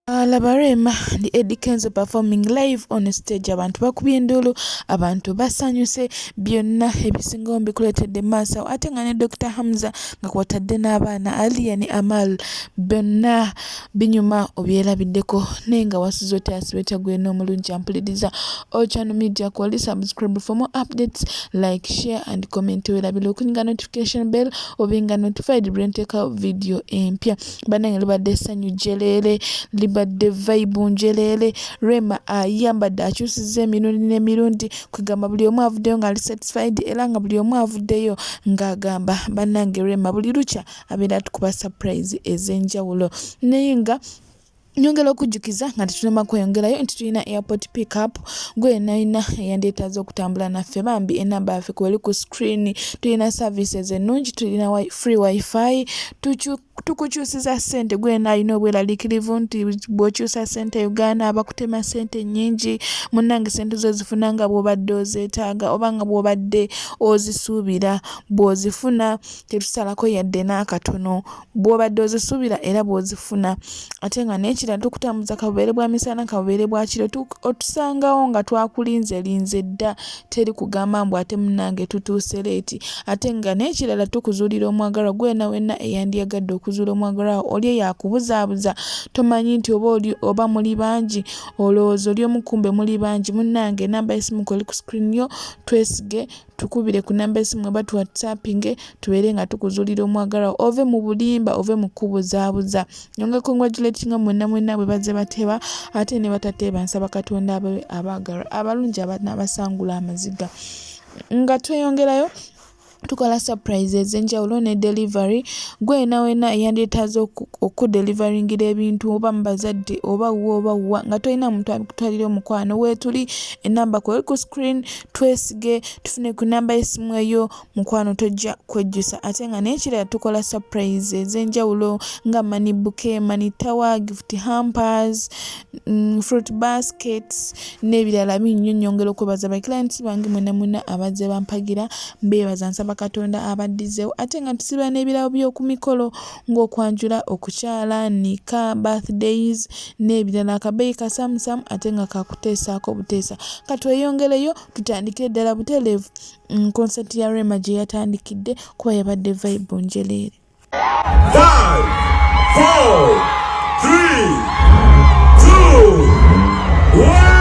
Labarema the Eddie Kenzo performing live on stage. Abantu bakubye endulu, abantu basanyuse, byonna ebisingawo mbikuletedde maaso ate nga ne Dr. Hamza nga kwotadde n'abaana Aliya ne Amal byonna binyuma obyerabiddeko naye nga wasuze otaasibe gwena omulungi ampuliriza Ochano Media Kwali subscribe for more updates, like, share and comment. Werabira okunyiga notification bell obinga notified bwe nteeka video empya. Bannange libadde essanyu jjeleere, libadde vibe njelele. Rema ayambadde akyusizza emirundi n'emirundi kwegamba buli omu avuddeyo ng'ali satisfied era nga buli omu avuddeyo ng'agamba bannange Rema buli lukya abeera tukuba surprise ez'enjawulo naye nga nyongera okujjukiza nga tetunema kweyongerayo nti tulina airport pick up gwe naina eyandeetaaza okutambula naffe bambi enamba yaffe kweli ku screen. Tulina services ennungi, tulina free wifi, tukukyusiza ssente gwe naalina obweraliikirivu nti bw'okyusa ssente Uganda abakutema ssente nnyingi munnange ssente zo zifuna nga bw'obadde ozeetaaga oba nga bw'obadde ozisuubira. Bw'ozifuna tetusalako yadde n'akatono, bw'obadde ozisuubira era bw'ozifuna. Ate nga n'ekirala tukutambuza kabubeere bwa misana kabubeere bwa kiro otusangawo nga twakulinze dda, teri kugamba mbu ate munnange tutuuse leeti. Ate nga n'ekirala tukuzuulira omwagalwa gwena wenna eyandyagadde okuzuula omwagalwa oli yakubuzaabuza tomanyi nti oba muli bangi, olowooza oli omukumbe muli bangi. Munnange namba y'essimu kweli ku screen yo, twesige tukubire ku namba y'essimu oba tu whatsappinge tubeere nga tukuzuulira omwagalwa ove mu bulimba ove mu kubuzaabuza. Nyonga congratulating mwenna bwe bazze bateba ate ne batateeba nsaba Katonda abaagalwa abalungi abanabasangula amaziga. Nga tweyongerayo tukola surprise ez'enjawulo ne delivery gwena wena eyandeetaaza okudelivaringira ebintu oba mu bazadde oba wa nga tolina muntu abikutwalira omukwano weetuli enamba kweli ku screen, twesige tufune ku namba y'essimu eyo mukwano tojja kwejjusa. Ate nga n'ekirala tukola surprise ez'enjawulo nga money bouquet, money tower, gift hampers, fruit baskets n'ebirala bingi. Nyongera okwebaza ba clients bange mwenna abazze bampagira, mbeebaza nsaba Katonda abaddizeewo. Ate nga tusiba n'ebirabo by'oku mikolo ng'okwanjula, okukyala, nika, birthdays n'ebirala. Akabeeyi kasamusamu ate nga kakuteesaako buteesa. Katweyongereyo tutandikire ddala butereevu konsati ya Rema gye yatandikidde kuba yabadde vibe njeleere. 5, 4, 3, 2, 1.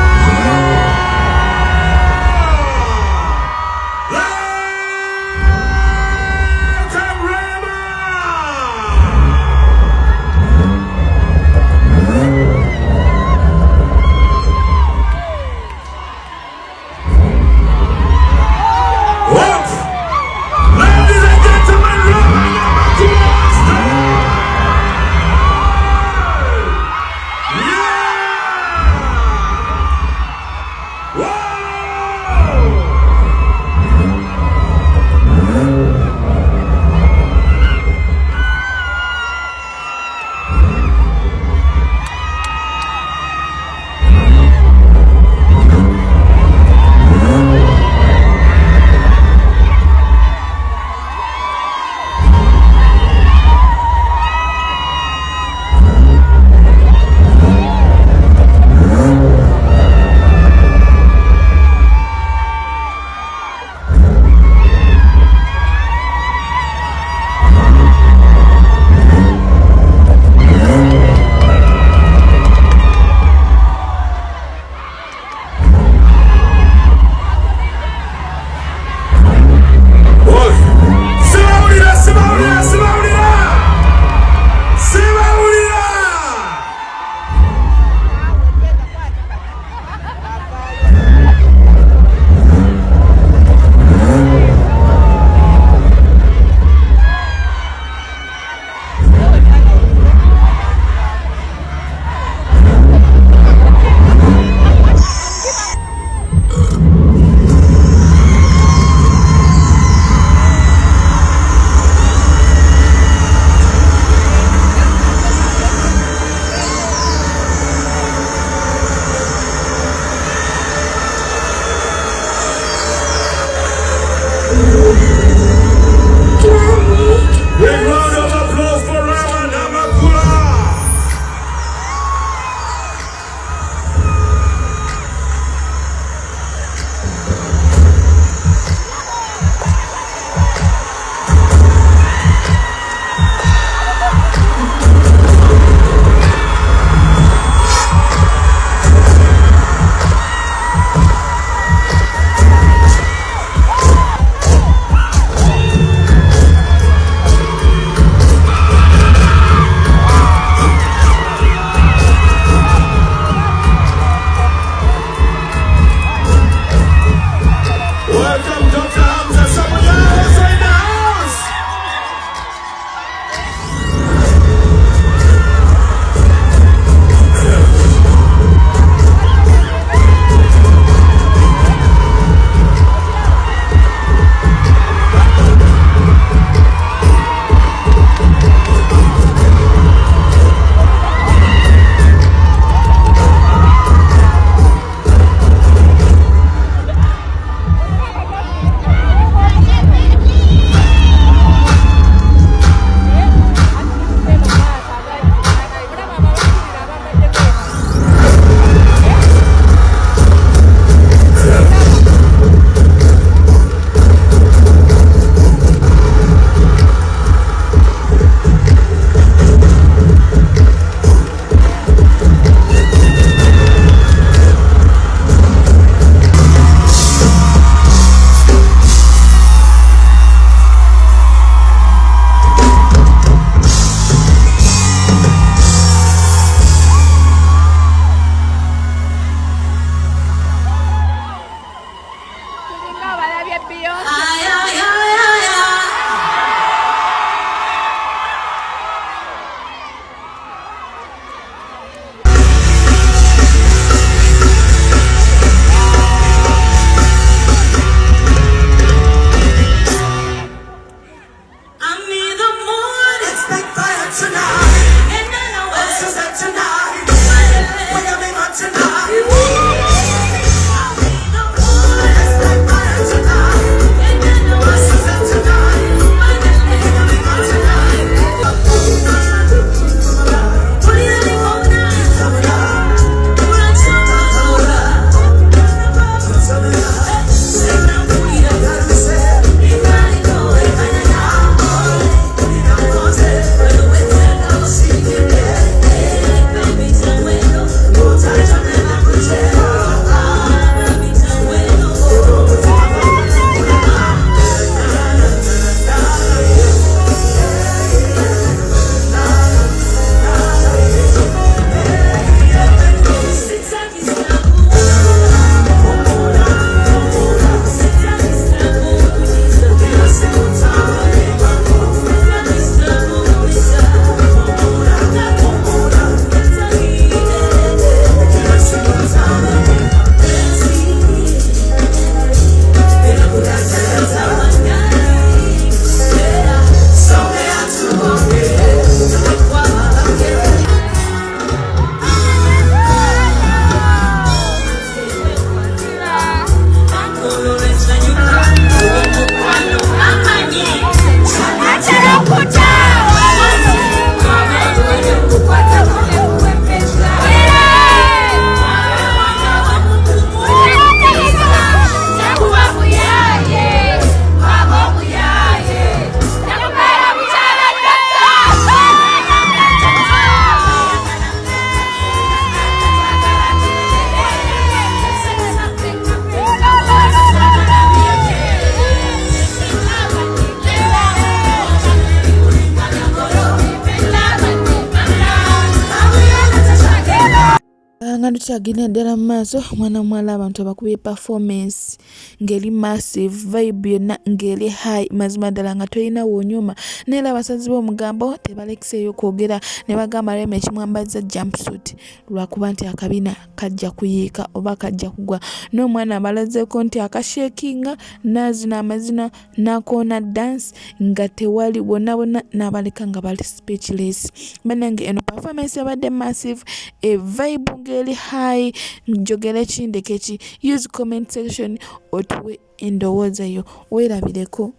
nga tukyagenda ddala mu maaso mwana muwala abantu abakubye performance ng'eri massive vibe yonna ng'eri high mazima ddala nga tolina woonyuma neera abasazi b'omugambo tebalekiseeyo kwogera ne bagamba Rema ekimwambazza jumpsuit lwakuba nti akabina kajja kuyiika oba kajja kugwa n'omwana abalazeeko nti akashekinga n'azina amazina n'akoona dance nga tewali bonna n'abaleka nga bali speechless bannange eno performance yabadde massive a vibe ng'eri high njogera ekindeke ki use comment section otuwe endowooza yo weerabireko.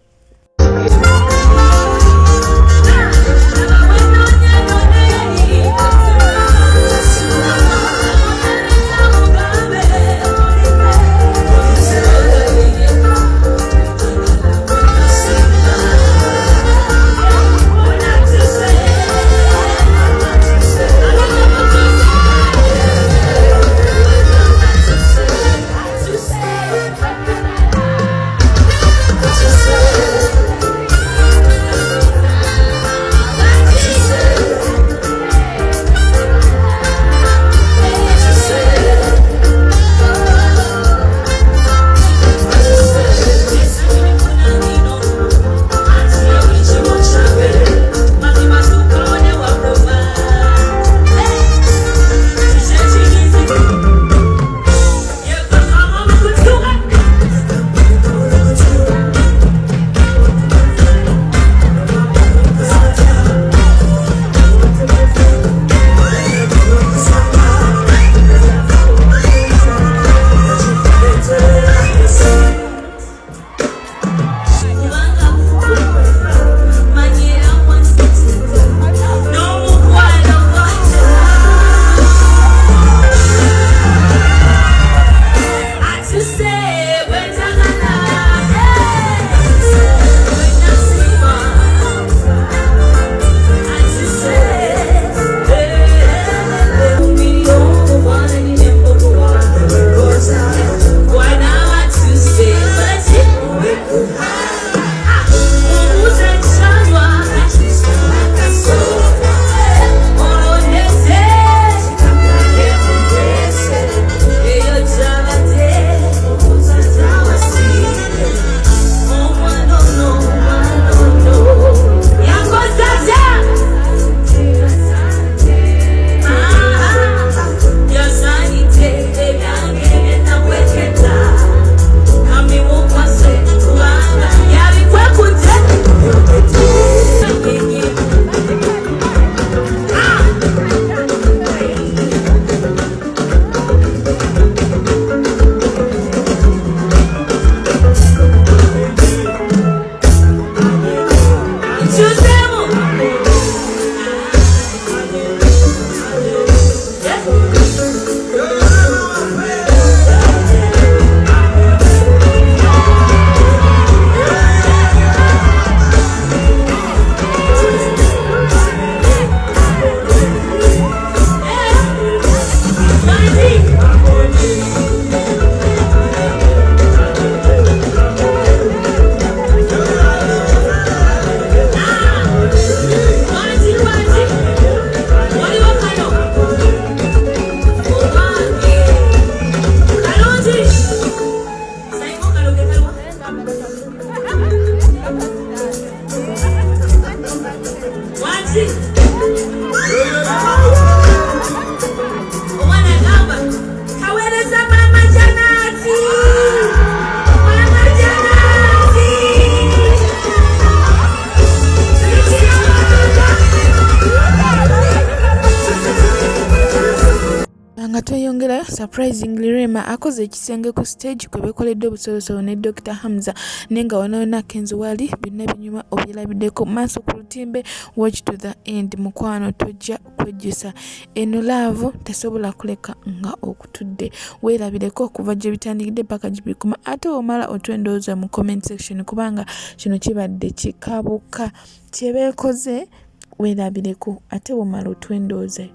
nga tweyongerayo surprisingly Rema akoze ekisenge ku stage kwe bekoledde obusolosolo ne Dr. Hamza nenga wano Kenzo wali byonna binyuma obyerabiddeko maaso ku lutimbe watch to the end mukwano tojja kwejjusa eno love tesobola kuleka nga okutudde weerabireko okuva gye bitandikidde paka gibikuma ate omala otwendooza mu comment section kubanga kino kibadde kikabuka kyebeekoze weerabireko ate omala otwendooze.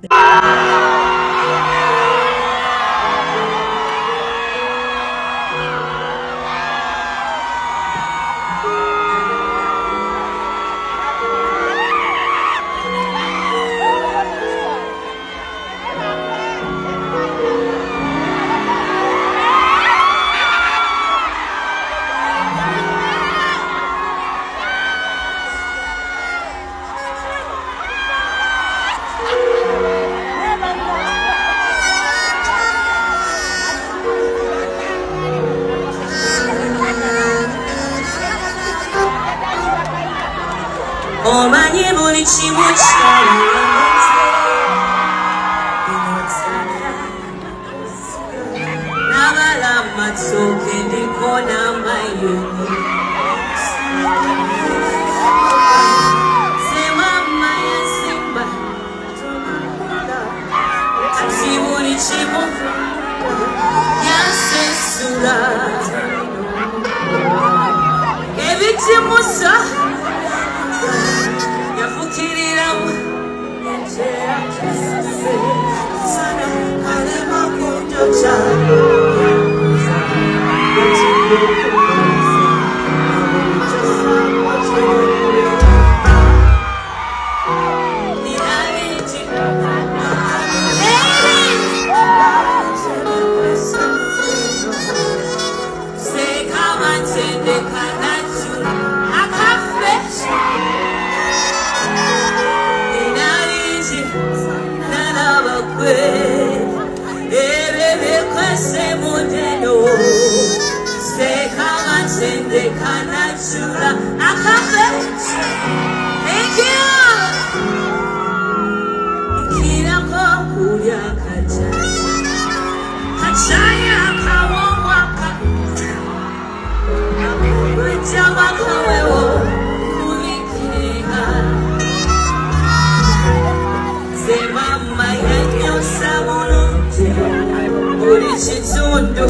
Matsoke ndikona mayo Semama ya simba Atiburi chibu Yasesura Ebiti musa Yafukiriramu Sana kalema kunjocha Thank you. Kila kuya kaja, kachaya kawamaka, kujama kawewo kuikinga. Sema mayanyo samonte, ulichitundu.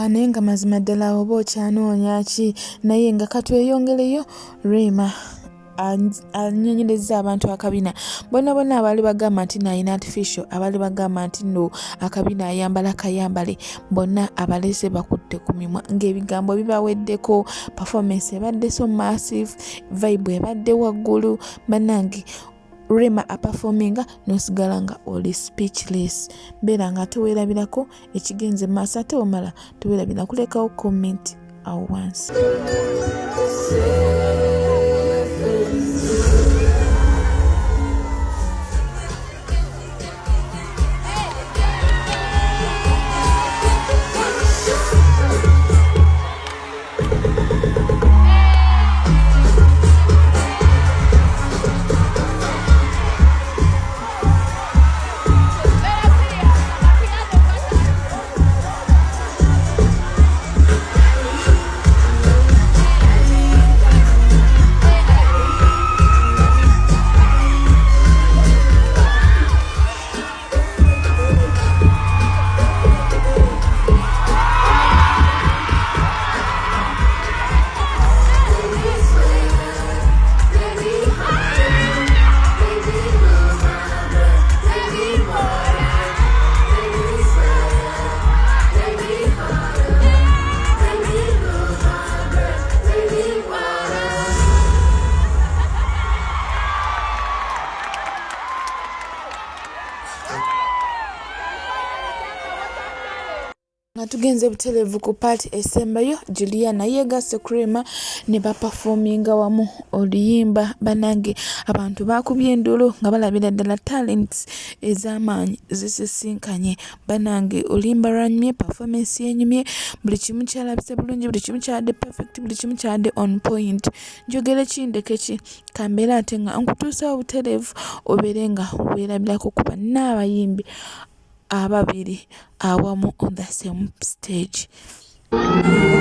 Naye nga mazima ddala oba okyanoonya ki naye nga katweyongereyo Rema anyonyereza abantu akabina bonna abaali bagamba nti nayina artificial abaali bagamba nti no akabina ayambala kayambale bonna abalese bakutte ku mimwa ng'ebigambo bibaweddeko performance ebadde so massive vibe ebadde waggulu bannange Rema aperforminga nosigala nga oli speechless beera nga teweerabirako ekigenze maaso ate omala teweerabira kulekawo comment awo wansi. tugenze butelevu ku party esembayo Juliana yegasse Crema ne baperforminga wamu oluyimba banange abantu bakubye endulu nga balabira ddala talents ez'amaanyi zisisinkanye banange oluyimba lwanyumye performance yenyumye buli kimu kyalabise bulungi buli kimu kyadde perfect buli kimu kyadde on point njogere kindeke ki kambeera ate nga nkutuusawo butelevu obeere nga weerabirako kuba n'abayimbi ababiri awamu on the same stage. Kuba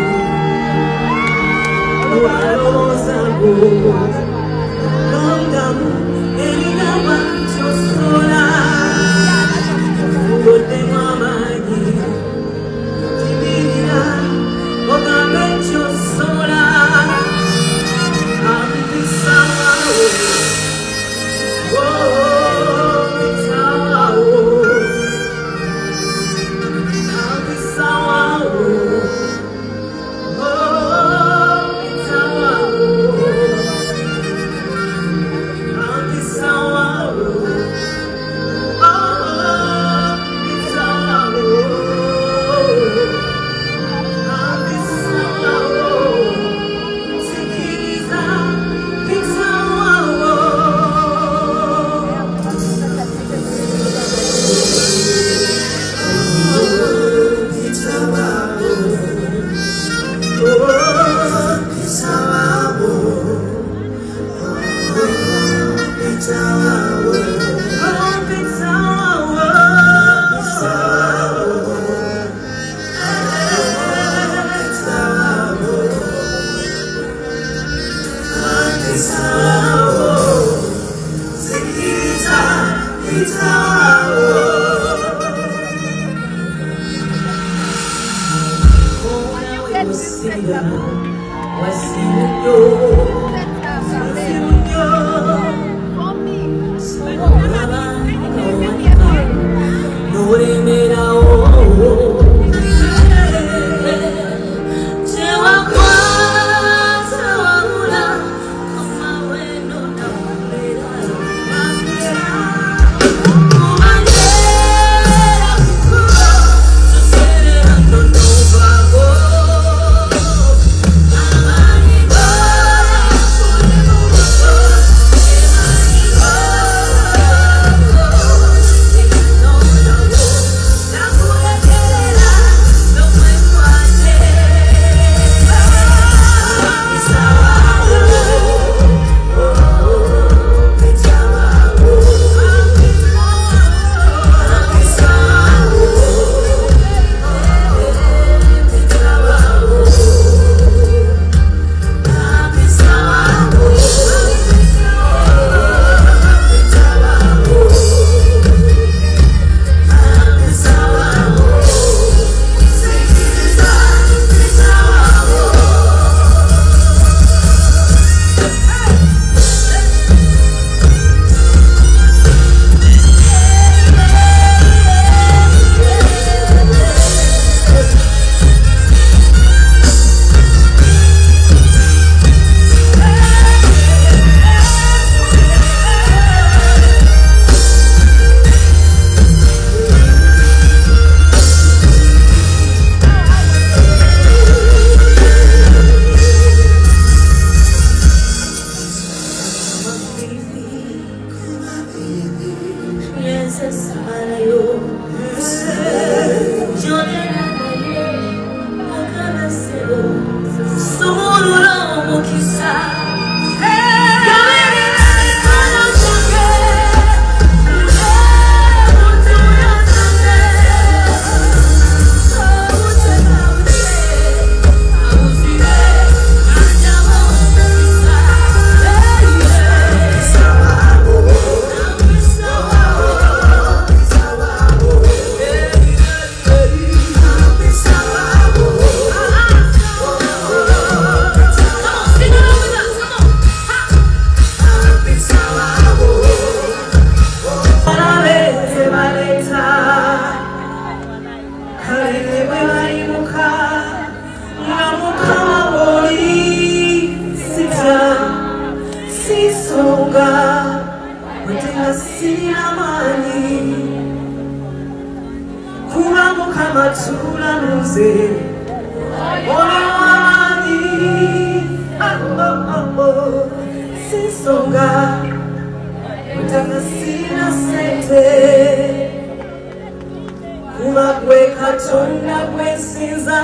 amatula nuze olewani sisonga utakasina sente kuba gwe Katonda gwensinza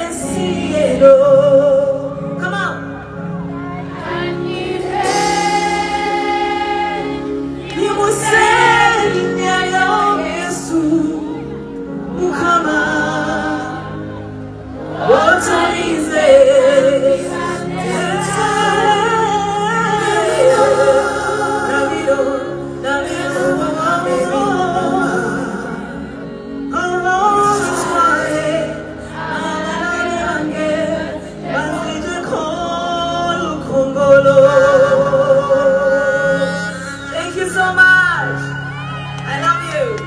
ensi eno. Come on. Thank you so much. I love you.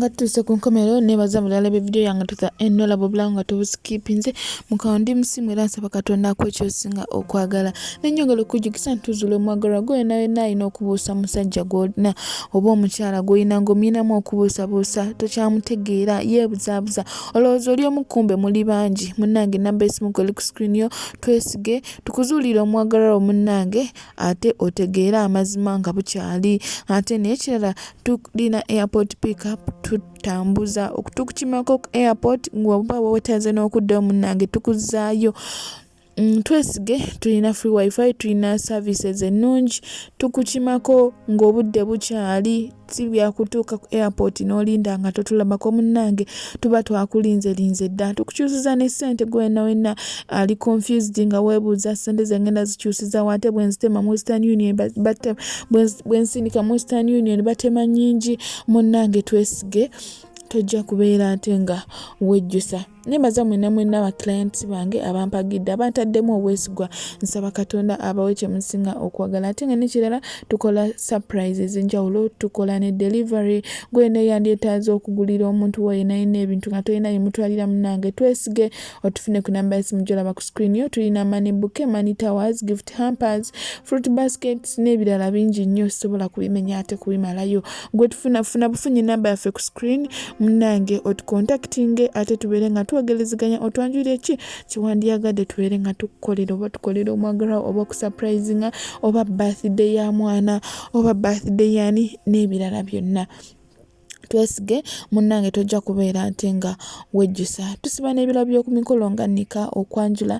nga tutuuse ku nkomerero nebaza mulala b'evidiyo yange tuza ennola bwobulawo nga tobusikipinze mukawo ndi musimu era nsaba Katonda akuwa ekyosinga okwagala nenyongera okujjukisa ntuzuula omwagalwa gwe nawe alina okubuusa musajja gw'olina oba omukyala gw'olina ng'omuyinamu okubuusabuusa tokyamutegeera yeebuzaabuza olowooza oli omukumbe muli bangi munnange namba esimu eri ku screen yo twesige tukuzuulire omwagalwa munnange ate otegeere amazima nga bukyali ate n'ekirala tulina airport pickup tutambuza okutukimako ku airport ng'oba wetaaze n'okuddayo munnange tukuzaayo twesige tulina free wifi tulina services ennungi tukukimako ng'obudde bukyali si byakutuuka ku airport n'olinda nga totulabako munnange tuba twakulinze dda tukukyusiza ne ssente gwenna ali confused nga weebuuza ssente zengenda zikyusiza wate bwenzitema mu Western Union bwensindika mu Western Union batema nnyingi munnange twesige tojja kubeera ate nga wejjusa nebaza mwenna aba clients bange abampagidde abantaddemu obwesigwa nsaba Katonda abawe kye musinga okwagala ate nga n'ekirala tukola surprises enjawulo tukola ne delivery gwena yandyetaaza okugulira omuntu wayina ebintu nga tolina bimutwalira munnange twesige otufune ku namba y'essimu gy'olaba ku screen yo tulina money bouquet, money towers, gift hampers, fruit baskets n'ebirala bingi nnyo sobola kubimenya ate kubimalayo gwe tufunafuna bufunye namba yaffe ku screen munnange otucontactinge ate tubeere nga twogerezeganya otwanjulire ki kiwandiyagadde tubeere nga tukukolera oba tukolera omwagalwa oba okusurprisinga oba birthday ya mwana oba birthday yani n'ebirala byonna twesige munnange tojja kubeera ate nga wejjusa tusiba n'ebirala by'oku mikolo nga nika okwanjula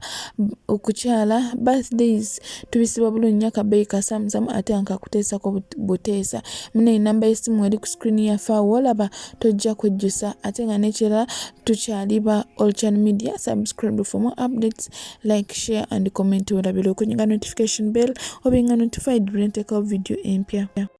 okukyala birthdays tubisiba bulungi akabeeyi kasamusamu ate nga kakuteesako buteesa mune namba y'essimu eri ku screen yaffe awo olaba tojja kwejjusa ate nga n'ekirala tukyaliba Olchan Media. Subscribe for more updates, like, share and comment. Olabira okunyiga notification bell obenga notified bwe nteekawo video empya.